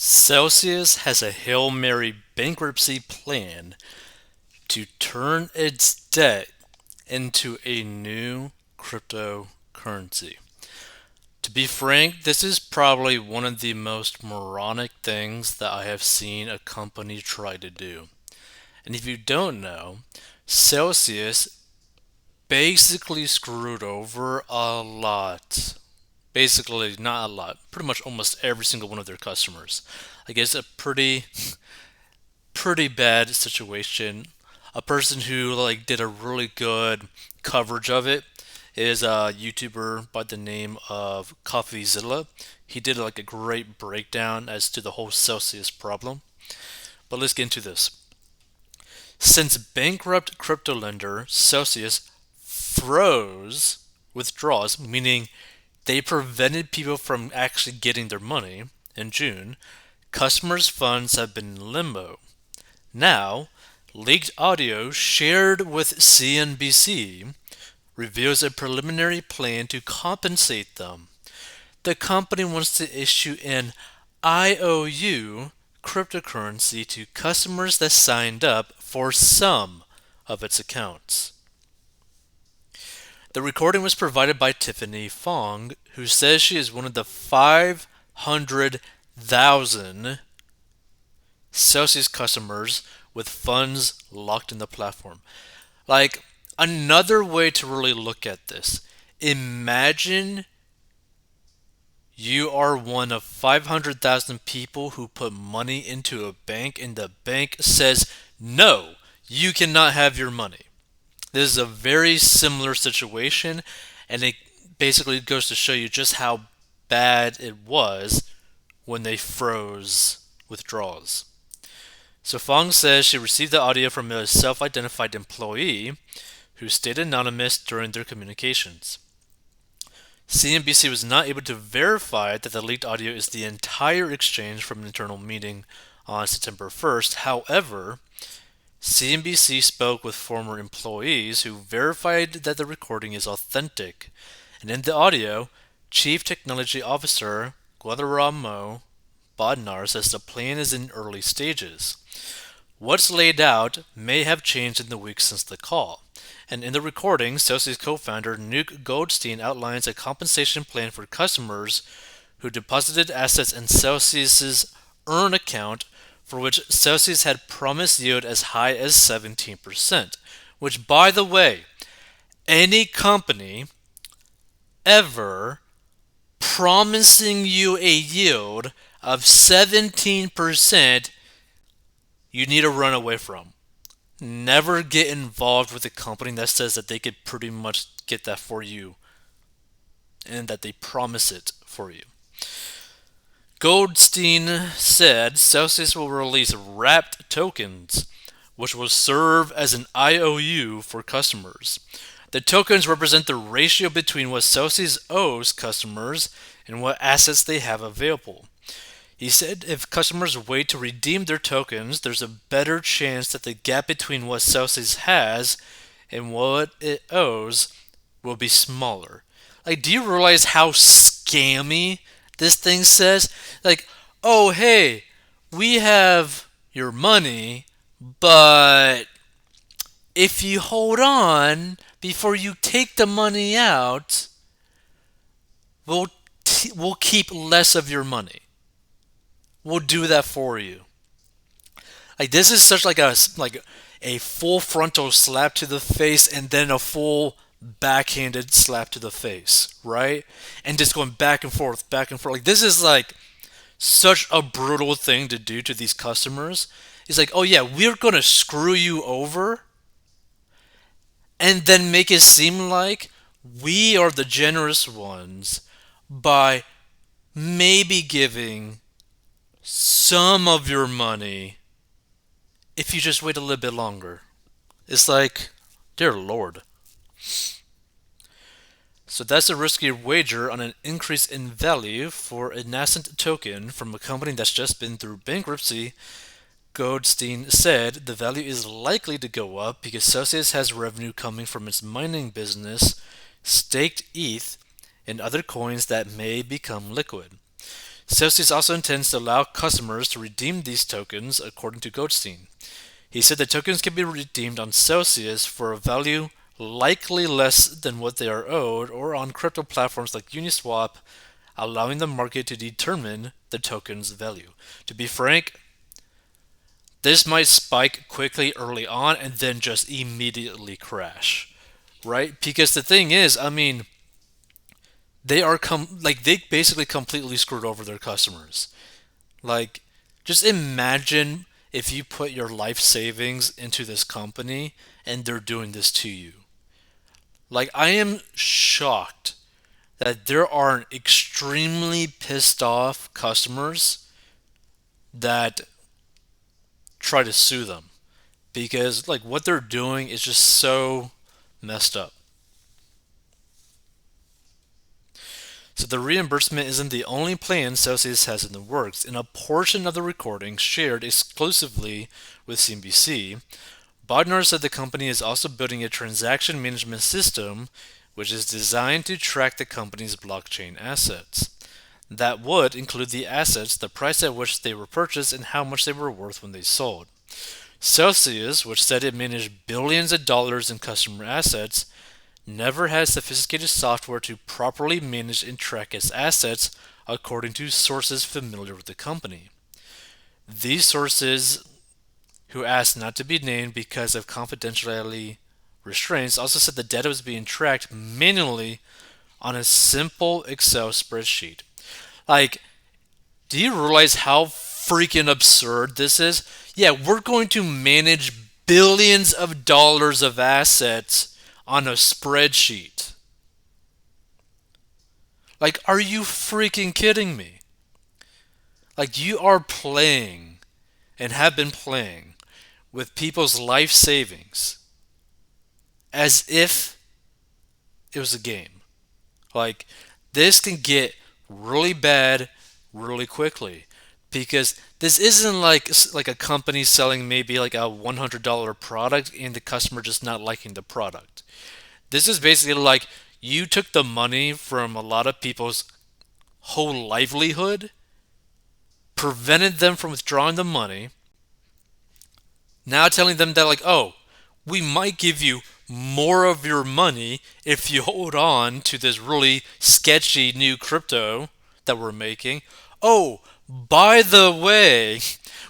Celsius has a Hail Mary bankruptcy plan to turn its debt into a new cryptocurrency. To be frank, this is probably one of the most moronic things that I have seen a company try to do. And if you don't know, Celsius basically screwed over a lot. Basically, not a lot. Pretty much almost every single one of their customers. I guess a pretty bad situation. A person who did a really good coverage of it is a YouTuber by the name of CoffeeZilla. He did a great breakdown as to the whole Celsius problem. But let's get into this. Since bankrupt crypto lender Celsius froze withdrawals, meaning they prevented people from actually getting their money in June, customers' funds have been in limbo. Now, leaked audio shared with CNBC reveals a preliminary plan to compensate them. The company wants to issue an IOU cryptocurrency to customers that signed up for some of its accounts. The recording was provided by Tiffany Fong, who says she is one of the 500,000 Celsius customers with funds locked in the platform. Like, another way to really look at this, imagine you are one of 500,000 people who put money into a bank and the bank says, no, you cannot have your money. This is a very similar situation, and it basically goes to show you just how bad it was when they froze withdrawals. So Fong says she received the audio from a self-identified employee who stayed anonymous during their communications. CNBC was not able to verify that the leaked audio is the entire exchange from an internal meeting on September 1st. However, CNBC spoke with former employees who verified that the recording is authentic. And in the audio, Chief Technology Officer Guadarramo Bodnar says the plan is in early stages. What's laid out may have changed in the weeks since the call. And in the recording, Celsius co-founder Nuke Goldstein outlines a compensation plan for customers who deposited assets in Celsius's Earn account, for which Celsius had promised yield as high as 17%. Which, by the way, any company ever promising you a yield of 17%, you need to run away from. Never get involved with a company that says that they could pretty much get that for you and that they promise it for you. Goldstein said Celsius will release wrapped tokens, which will serve as an IOU for customers. The tokens represent the ratio between what Celsius owes customers and what assets they have available. He said if customers wait to redeem their tokens, there's a better chance that the gap between what Celsius has and what it owes will be smaller. Do you realize how scammy this thing says? Oh, hey, we have your money, but if you hold on before you take the money out, we'll keep less of your money. We'll do that for you. This is such a full frontal slap to the face and then a full backhanded slap to the face, right? And just going back and forth, back and forth. This is such a brutal thing to do to these customers. It's oh yeah, we're gonna screw you over and then make it seem like we are the generous ones by maybe giving some of your money if you just wait a little bit longer. It's dear Lord. So that's a risky wager on an increase in value for a nascent token from a company that's just been through bankruptcy. Goldstein said the value is likely to go up because Celsius has revenue coming from its mining business, staked ETH, and other coins that may become liquid. Celsius also intends to allow customers to redeem these tokens, according to Goldstein. He said the tokens can be redeemed on Celsius for a value likely less than what they are owed, or on crypto platforms like Uniswap, allowing the market to determine the token's value. To be frank, this might spike quickly early on and then just immediately crash, right? Because the thing is, I mean, they basically completely screwed over their customers. Like, just imagine if you put your life savings into this company and they're doing this to you. Like, I am shocked that there aren't extremely pissed off customers that try to sue them because, like, what they're doing is just so messed up. So the reimbursement isn't the only plan Celsius has in the works. In a portion of the recording shared exclusively with CNBC, Bodnar said the company is also building a transaction management system which is designed to track the company's blockchain assets. That would include the assets, the price at which they were purchased, and how much they were worth when they sold. Celsius, which said it managed billions of dollars in customer assets, never had sophisticated software to properly manage and track its assets, according to sources familiar with the company. These sources, who asked not to be named because of confidentiality restraints, also said the data was being tracked manually on a simple Excel spreadsheet. Like, do you realize how freaking absurd this is? Yeah, we're going to manage billions of dollars of assets on a spreadsheet. Like, are you freaking kidding me? Like, you are playing and have been playing with people's life savings as if it was a game. Like, this can get really bad really quickly because this isn't like a company selling maybe like a $100 product and the customer just not liking the product. This is basically like you took the money from a lot of people's whole livelihood, prevented them from withdrawing the money, now telling them that, like, oh, we might give you more of your money if you hold on to this really sketchy new crypto that we're making. Oh, by the way,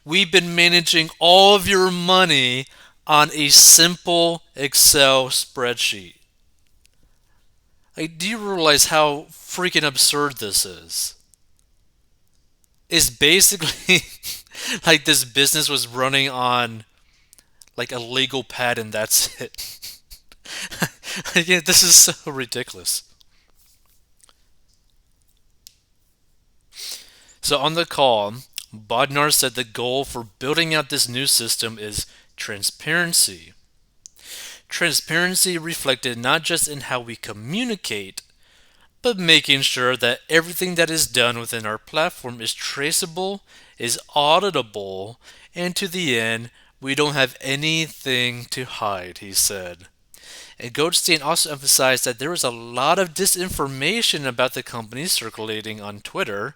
we've been managing all of your money on a simple Excel spreadsheet. Like, do you realize how freaking absurd this is? It's basically like this business was running on like a legal pad and that's it. Yeah, this is so ridiculous. So on the call, Bodnar said the goal for building out this new system is transparency. Transparency reflected not just in how we communicate, but making sure that everything that is done within our platform is traceable, is auditable, and to the end, we don't have anything to hide, he said. And Goldstein also emphasized that there was a lot of disinformation about the company circulating on Twitter,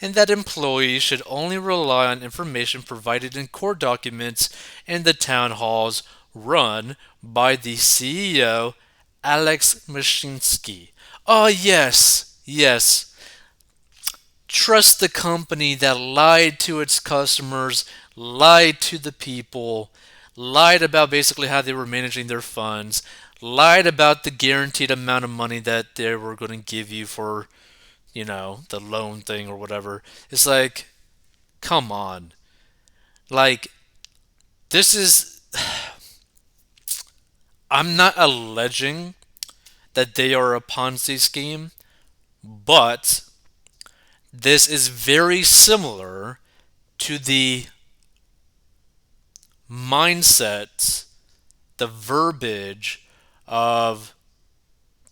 and that employees should only rely on information provided in court documents and the town halls run by the CEO, Alex Mashinsky. Oh, yes, yes. Trust the company that lied to its customers, lied to the people, lied about basically how they were managing their funds, lied about the guaranteed amount of money that they were going to give you for, the loan thing or whatever. It's like, come on. Like, this is. I'm not alleging that they are a Ponzi scheme, but this is very similar to the mindset, the verbiage of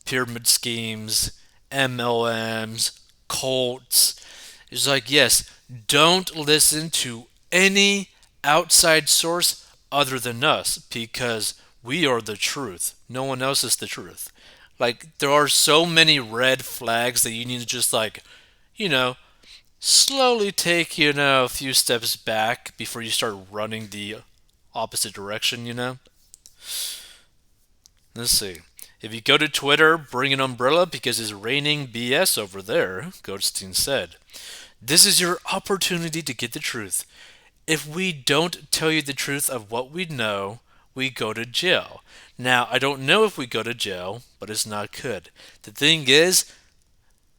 pyramid schemes, MLMs, cults. It's like, yes, don't listen to any outside source other than us because we are the truth. No one else is the truth. Like, there are so many red flags that you need to just, like, you know, slowly take, a few steps back before you start running the opposite direction. Let's see. If you go to Twitter, bring an umbrella because it's raining BS over there, Goldstein said. This is your opportunity to get the truth. If we don't tell you the truth of what we know, we go to jail. Now, I don't know if we go to jail, but it's not good. The thing is,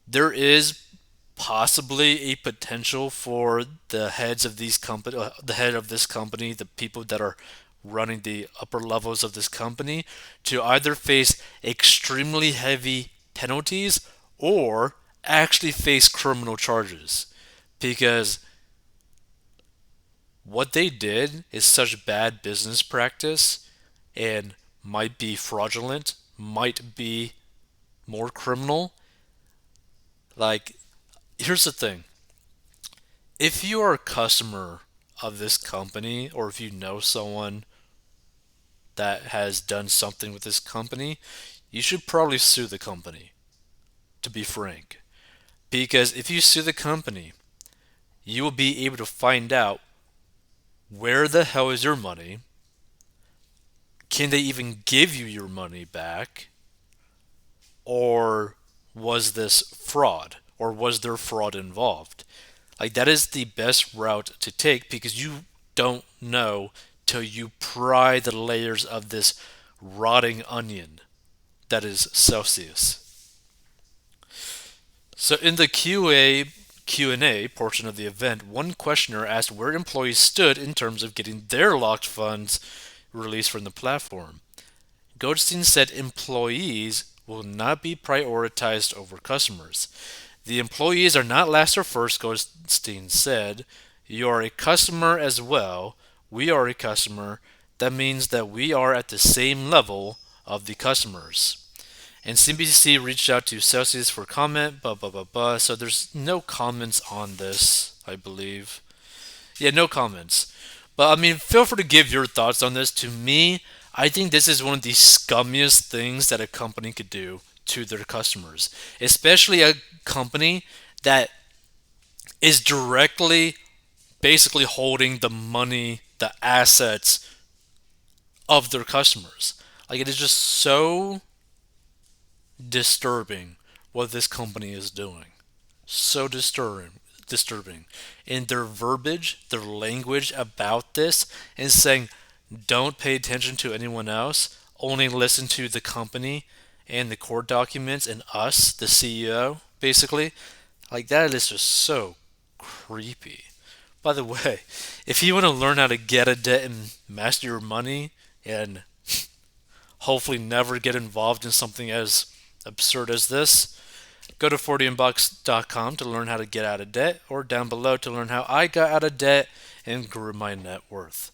there is possibly a potential for the heads of these company, the head of this company, the people that are running the upper levels of this company, to either face extremely heavy penalties or actually face criminal charges, because what they did is such bad business practice and might be fraudulent, might be more criminal. Like, here's the thing: if you are a customer of this company, or if you know someone that has done something with this company, you should probably sue the company, to be frank. Because if you sue the company, you will be able to find out where the hell is your money, can they even give you your money back, or was this fraud, or was there fraud involved? Like, that is the best route to take because you don't know till you pry the layers of this rotting onion that is Celsius. So in the Q&A portion of the event, one questioner asked where employees stood in terms of getting their locked funds released from the platform. Goldstein said employees will not be prioritized over customers. The employees are not last or first, Goldstein said. You are a customer as well. We are a customer. That means that we are at the same level of the customers. And CNBC reached out to Celsius for comment, blah, blah, blah, blah. So there's no comments on this, I believe. Yeah, no comments. But I mean, feel free to give your thoughts on this. To me, I think this is one of the scummiest things that a company could do to their customers, especially a company that is directly basically holding the money, the assets of their customers. Like, it is just so disturbing what this company is doing. So disturbing. And their verbiage, their language about this, and saying, don't pay attention to anyone else, only listen to the company and the court documents and us, the CEO, basically. Like, that is just so creepy. By the way, if you want to learn how to get a debt and master your money and hopefully never get involved in something as absurd as this, go to 40inbox.com to learn how to get out of debt, or down below to learn how I got out of debt and grew my net worth.